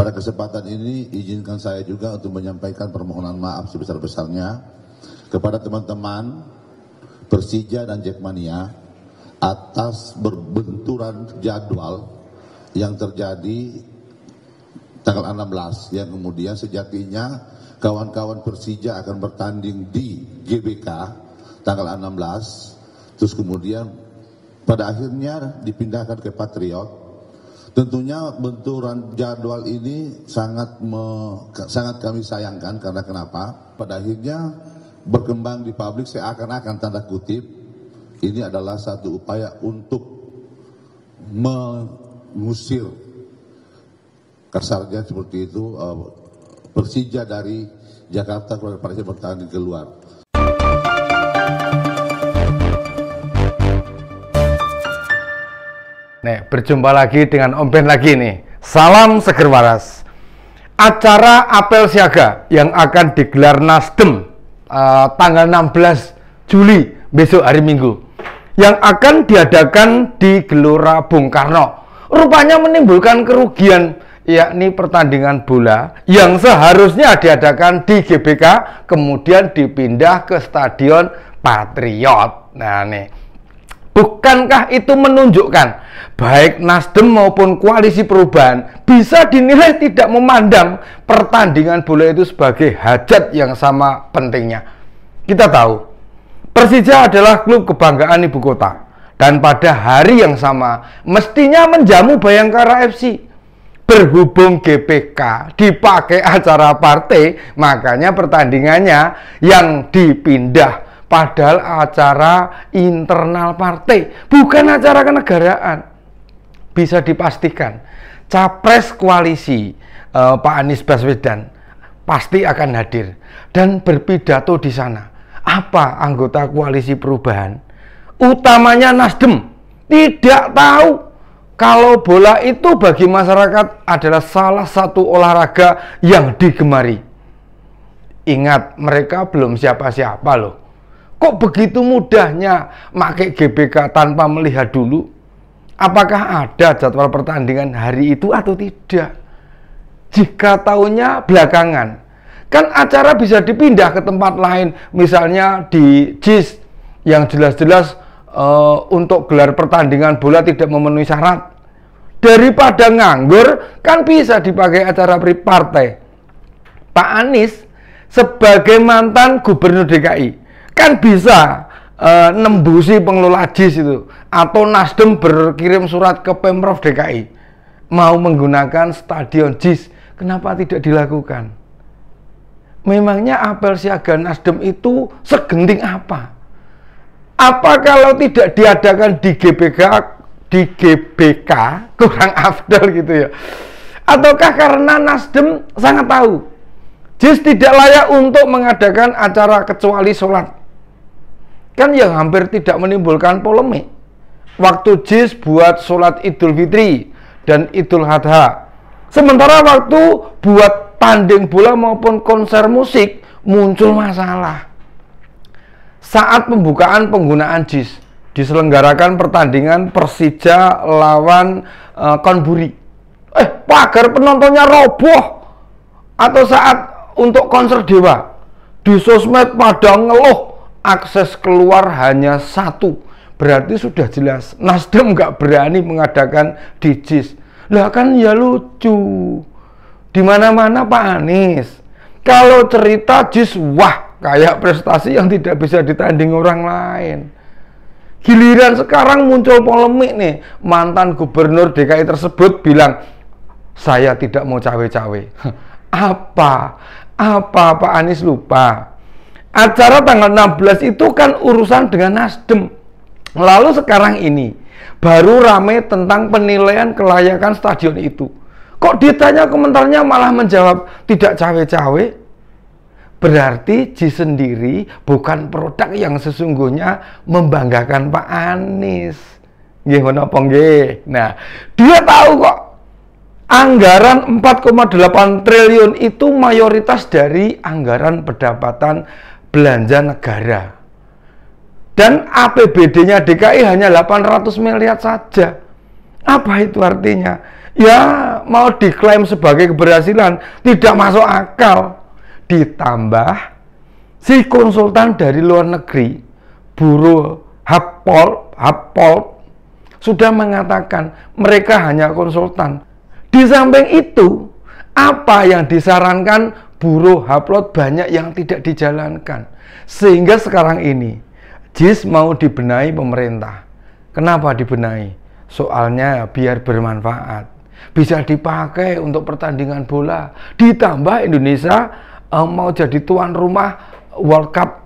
Pada kesempatan ini izinkan saya juga untuk menyampaikan permohonan maaf sebesar-besarnya kepada teman-teman Persija dan Jackmania atas berbenturan jadwal yang terjadi tanggal 16 yang kemudian sejatinya kawan-kawan Persija akan bertanding di GBK tanggal 16, terus kemudian pada akhirnya dipindahkan ke Patriot. Tentunya benturan jadwal ini sangat kami sayangkan karena kenapa? Pada akhirnya berkembang di publik seakan-akan tanda kutip ini adalah satu upaya untuk mengusir kasarnya seperti itu Persija dari Jakarta kepada Persija bertanding keluar. Nih, berjumpa lagi dengan Om Ben lagi nih. Salam seger waras. Acara apel siaga yang akan digelar Nasdem tanggal 16 Juli besok hari Minggu, yang akan diadakan di Gelora Bung Karno, rupanya menimbulkan kerugian, yakni pertandingan bola yang seharusnya diadakan di GBK kemudian dipindah ke Stadion Patriot. Nah nih, bukankah itu menunjukkan baik Nasdem maupun Koalisi Perubahan bisa dinilai tidak memandang pertandingan bola itu sebagai hajat yang sama pentingnya? Kita tahu Persija adalah klub kebanggaan ibu kota, dan pada hari yang sama mestinya menjamu Bayangkara FC. Berhubung GBK dipakai acara partai, makanya pertandingannya yang dipindah, padahal acara internal partai, bukan acara kenegaraan. Bisa dipastikan capres koalisi Pak Anies Baswedan pasti akan hadir dan berpidato di sana. Apa anggota Koalisi Perubahan, utamanya Nasdem, tidak tahu kalau bola itu bagi masyarakat adalah salah satu olahraga yang digemari? Ingat, mereka belum siapa-siapa loh. Kok begitu mudahnya pakai GBK tanpa melihat dulu apakah ada jadwal pertandingan hari itu atau tidak? Jika tahunya belakangan, kan acara bisa dipindah ke tempat lain, misalnya di JIS yang jelas-jelas untuk gelar pertandingan bola tidak memenuhi syarat. Daripada nganggur, kan bisa dipakai acara partai. Pak Anies sebagai mantan gubernur DKI kan bisa nembusi pengelola JIS itu, atau Nasdem berkirim surat ke Pemprov DKI mau menggunakan stadion JIS. Kenapa tidak dilakukan? Memangnya apel siaga Nasdem itu segenting apa? Apa kalau tidak diadakan di GBK kurang afdal gitu ya? Ataukah karena Nasdem sangat tahu JIS tidak layak untuk mengadakan acara kecuali sholat? Kan yang hampir tidak menimbulkan polemik waktu JIS buat sholat Idul Fitri dan Idul Adha, sementara waktu buat tanding bola maupun konser musik muncul masalah. Saat pembukaan penggunaan JIS diselenggarakan pertandingan Persija lawan Konburi, pagar penontonnya roboh. Atau saat untuk konser Dewa, di sosmed pada ngeluh akses keluar hanya satu. Berarti sudah jelas Nasdem nggak berani mengadakan di JIS. Lah kan ya lucu, di mana-mana Pak Anies kalau cerita JIS, wah kayak prestasi yang tidak bisa ditanding orang lain. Giliran sekarang muncul polemik nih, mantan gubernur DKI tersebut bilang saya tidak mau cawe-cawe. Apa Pak Anies lupa? Acara tanggal 16 itu kan urusan dengan Nasdem. Lalu sekarang ini baru rame tentang penilaian kelayakan stadion itu. Kok ditanya komentarnya malah menjawab tidak cawe-cawe? Berarti JIS sendiri bukan produk yang sesungguhnya membanggakan Pak Anies. Nggih menapa nggih. Nah, dia tahu kok anggaran 4,8 triliun itu mayoritas dari anggaran pendapatan belanja negara. Dan APBD-nya DKI hanya 800 miliar saja. Apa itu artinya? Ya, mau diklaim sebagai keberhasilan tidak masuk akal. Ditambah si konsultan dari luar negeri, Bureau Happold sudah mengatakan mereka hanya konsultan. Di samping itu, apa yang disarankan Bureau Happold banyak yang tidak dijalankan. Sehingga sekarang ini JIS mau dibenahi pemerintah. Kenapa dibenahi? Soalnya biar bermanfaat, bisa dipakai untuk pertandingan bola. Ditambah Indonesia mau jadi tuan rumah World Cup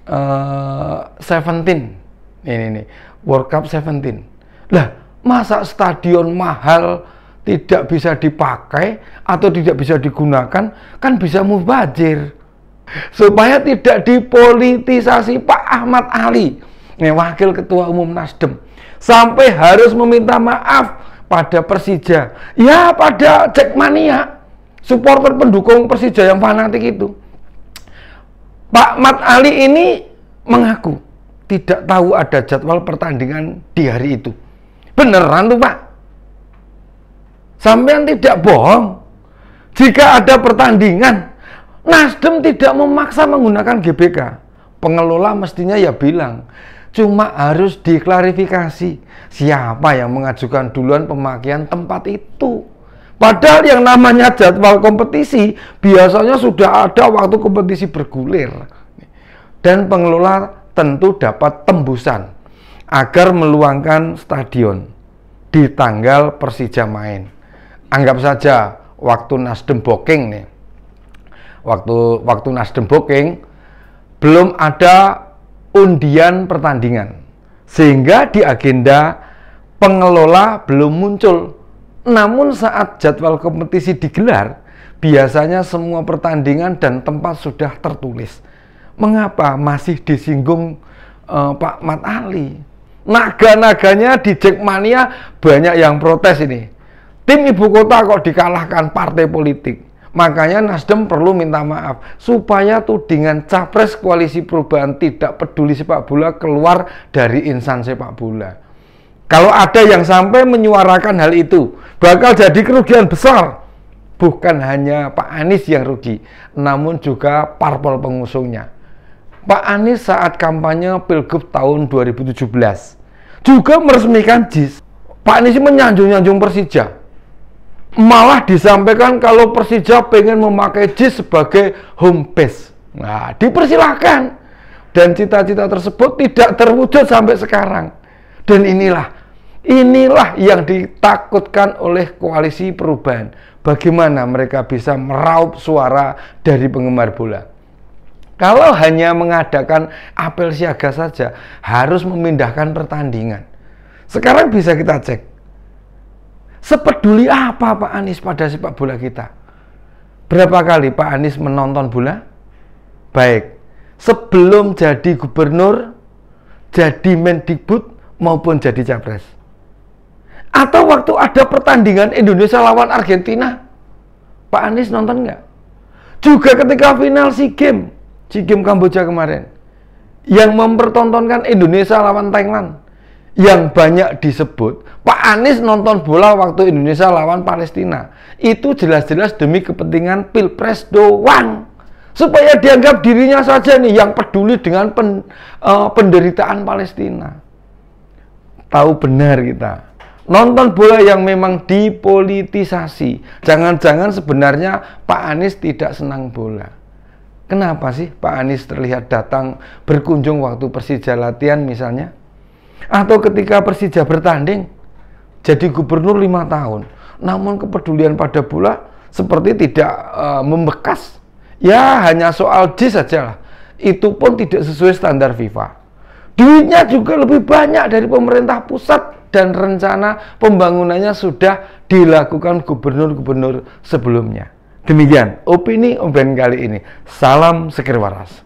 17. Ini World Cup 17. Lah, masa stadion mahal tidak bisa dipakai atau tidak bisa digunakan, kan bisa mubazir. Supaya tidak dipolitisasi, Pak Ahmad Ali, Wakil Ketua Umum Nasdem, sampai harus meminta maaf pada Persija, ya pada Jackmania, supporter pendukung Persija yang fanatik itu. Pak Ahmad Ali ini mengaku tidak tahu ada jadwal pertandingan di hari itu. Beneran tuh Pak? Sampean tidak bohong. Jika ada pertandingan, Nasdem tidak memaksa menggunakan GBK. Pengelola mestinya ya bilang, cuma harus diklarifikasi siapa yang mengajukan duluan pemakaian tempat itu. Padahal yang namanya jadwal kompetisi biasanya sudah ada waktu kompetisi bergulir. Dan pengelola tentu dapat tembusan agar meluangkan stadion di tanggal Persija main. Anggap saja waktu Nasdem booking nih. Waktu Nasdem booking belum ada undian pertandingan, sehingga di agenda pengelola belum muncul. Namun saat jadwal kompetisi digelar, biasanya semua pertandingan dan tempat sudah tertulis. Mengapa masih disinggung Pak Ahmad Ali? Naga-naganya di Jackmania banyak yang protes ini. Tim ibu kota kok dikalahkan partai politik. Makanya Nasdem perlu minta maaf supaya tudingan capres koalisi perubahan tidak peduli sepak bola keluar dari insan sepak bola. Kalau ada yang sampai menyuarakan hal itu, bakal jadi kerugian besar. Bukan hanya Pak Anies yang rugi, namun juga parpol pengusungnya. Pak Anies saat kampanye Pilgub tahun 2017 juga meresmikan JIS. Pak Anies menyanjung-nyanjung Persija. Malah disampaikan kalau Persija pengen memakai JIS sebagai home base. Nah, dipersilahkan. Dan cita-cita tersebut tidak terwujud sampai sekarang. Dan inilah yang ditakutkan oleh koalisi perubahan. Bagaimana mereka bisa meraup suara dari penggemar bola. Kalau hanya mengadakan apel siaga saja, harus memindahkan pertandingan. Sekarang bisa kita cek. Sepeduli apa Pak Anies pada sepak bola kita? Berapa kali Pak Anies menonton bola? Baik, sebelum jadi gubernur, jadi Mendikbud, maupun jadi capres. Atau waktu ada pertandingan Indonesia lawan Argentina, Pak Anies nonton nggak? Juga ketika final SEA Games Kamboja kemarin, yang mempertontonkan Indonesia lawan Thailand, yang banyak disebut Pak Anies nonton bola waktu Indonesia lawan Palestina, itu jelas-jelas demi kepentingan Pilpres doang, supaya dianggap dirinya saja nih yang peduli dengan penderitaan Palestina. Tahu benar kita nonton bola yang memang dipolitisasi. Jangan-jangan sebenarnya Pak Anies tidak senang bola. Kenapa sih Pak Anies terlihat datang berkunjung waktu Persija latihan misalnya? Atau ketika Persija bertanding, jadi gubernur 5 tahun, namun kepedulian pada bola seperti tidak membekas. Ya hanya soal JIS saja lah. Itu pun tidak sesuai standar FIFA. Duitnya juga lebih banyak dari pemerintah pusat dan rencana pembangunannya sudah dilakukan gubernur-gubernur sebelumnya. Demikian opini kali ini. Salam Seger Waras.